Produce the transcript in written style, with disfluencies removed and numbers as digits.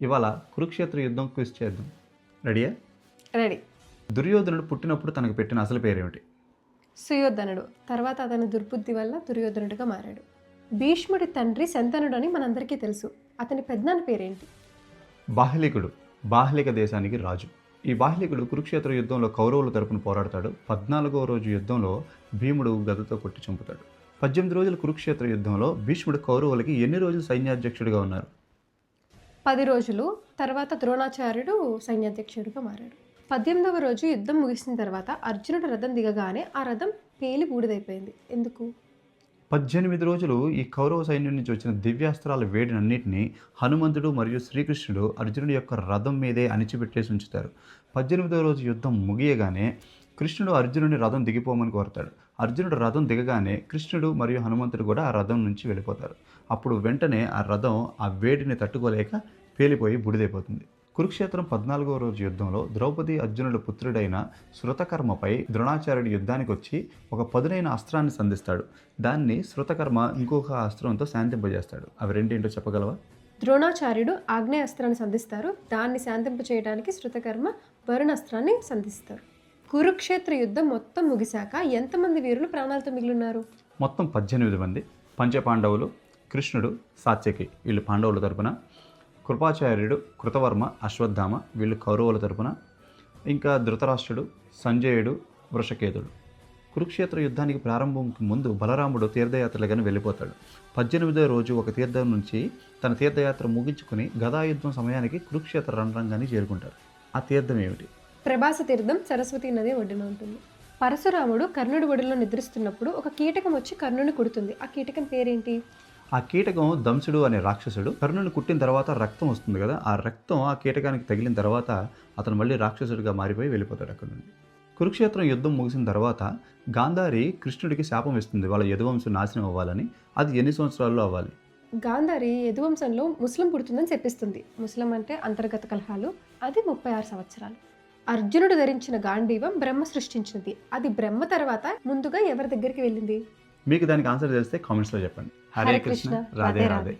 ఇవాళ కురుక్షేత్ర యుద్ధం క్విజ్ చేద్దాం. రెడీయా? రెడీ. దుర్యోధనుడు పుట్టినప్పుడు తనకు పెట్టిన అసలు పేరేమిటి? సుయోధనుడు. తర్వాత అతని దుర్బుద్ధి వల్ల దుర్యోధనుడిగా మారాడు. భీష్ముడి తండ్రి శంతనుడు అని మనందరికీ తెలుసు. అతని పెద్దనాన్న పేరేంటి? బాహ్లికుడు. బాహ్లిక దేశానికి రాజు. ఈ బాహ్లికుడు కురుక్షేత్ర యుద్ధంలో కౌరవుల తరపున పోరాడతాడు. 14వ రోజు యుద్ధంలో భీముడు గదతో కొట్టి చంపుతాడు. 18 రోజుల కురుక్షేత్ర యుద్ధంలో భీష్ముడు కౌరవులకి ఎన్ని రోజులు సైన్యాధ్యక్షుడిగా ఉన్నారు? 10 రోజులు. తర్వాత ద్రోణాచార్యుడు సైన్యాధ్యక్షుడిగా మారాడు. 18వ రోజు యుద్ధం ముగిసిన తర్వాత అర్జునుడు రథం దిగగానే ఆ రథం పేలి బూడిదైపోయింది. ఎందుకు? 18 రోజులు ఈ కౌరవ సైన్యం నుంచి వచ్చిన దివ్యాస్త్రాల వేడినన్నింటినీ హనుమంతుడు మరియు శ్రీకృష్ణుడు అర్జునుడి యొక్క రథం మీదే అణిచిపెట్టేసి ఉంచుతారు. 18వ రోజు యుద్ధం ముగియగానే కృష్ణుడు అర్జునుడిని రథం దిగిపోమని కోరతాడు. అర్జునుడు రథం దిగగానే కృష్ణుడు మరియు హనుమంతుడు కూడా ఆ రథం నుంచి వెళ్ళిపోతారు. అప్పుడు వెంటనే ఆ రథం ఆ వేడిని తట్టుకోలేక పేలిపోయి బూడిదైపోతుంది. కురుక్షేత్రం 14వ రోజు యుద్ధంలో ద్రౌపది అర్జునుడి పుత్రుడైన శృతకర్మపై ద్రోణాచార్యుడి యుద్ధానికి వచ్చి ఒక పదునైన అస్త్రాన్ని సంధిస్తాడు. దాన్ని శృతకర్మ ఇంకొక అస్త్రంతో శాంతింపజేస్తాడు. అవి రెండేంటో చెప్పగలవా? ద్రోణాచార్యుడు ఆగ్నేయాస్త్రాన్ని సంధిస్తారు. దాన్ని శాంతింప చేయడానికి శృతకర్మ వరుణాస్త్రాన్ని సంధిస్తారు. కురుక్షేత్ర యుద్ధం మొత్తం ముగిశాక ఎంతమంది వీరులు ప్రాణాలతో మిగిలిన్నారు? మొత్తం 18 మంది. పంచపాండవులు, కృష్ణుడు, సాత్యకి వీళ్ళు పాండవుల తరపున, కృపాచార్యుడు, కృతవర్మ, అశ్వత్థామ వీళ్ళు కౌరవుల తరపున, ఇంకా ధృతరాష్ట్రుడు, సంజయుడు, వృషకేతుడు. కురుక్షేత్ర యుద్ధానికి ప్రారంభంకి ముందు బలరాముడు తీర్థయాత్రలుగానే వెళ్ళిపోతాడు. 18వ రోజు ఒక తీర్థం నుంచి తన తీర్థయాత్ర ముగించుకుని గదాయుద్ధం సమయానికి కురుక్షేత్ర రణరంగాన్ని చేరుకుంటారు. ఆ తీర్థం ఏమిటి? ప్రభాస తీర్థం సరస్వతి నది ఒడ్డున ఉంటుంది. పరశురాముడు కర్ణుడి ఒడిలో నిద్రిస్తున్నప్పుడు ఒక కీటకం వచ్చి కర్ణుని కుడుతుంది. ఆ కీటకం పేరేంటి? ఆ కీటకం దంసుడు అనే రాక్షసుడు. కర్ణుని కుట్టిన తర్వాత రక్తం వస్తుంది కదా, ఆ రక్తం ఆ కీటకానికి తగిలిన తర్వాత అతను మళ్ళీ రాక్షసుడిగా మారిపోయి వెళ్ళిపోతాడు అక్కడ నుండి. కురుక్షేత్రం యుద్ధం ముగిసిన తర్వాత గాంధారి కృష్ణుడికి శాపం ఇస్తుంది వాళ్ళ యదువంశం నాశనం అవ్వాలని. అది ఎన్ని సంవత్సరాల్లో అవ్వాలి? గాంధారి యదువంశంలో ముస్లిం పుడుతుందని చెప్పిస్తుంది. ముస్లిం అంటే అంతర్గత కలహాలు. అది 36 సంవత్సరాలు. అర్జునుడు ధరించిన గాంధీవం బ్రహ్మ సృష్టించినది. అది బ్రహ్మ తర్వాత ముందుగా ఎవరి దగ్గరికి వెళ్ళింది? మీకు దానికి ఆన్సర్ తెలిస్తే కామెంట్స్లో చెప్పండి. హరే కృష్ణ, రాధే రాధే.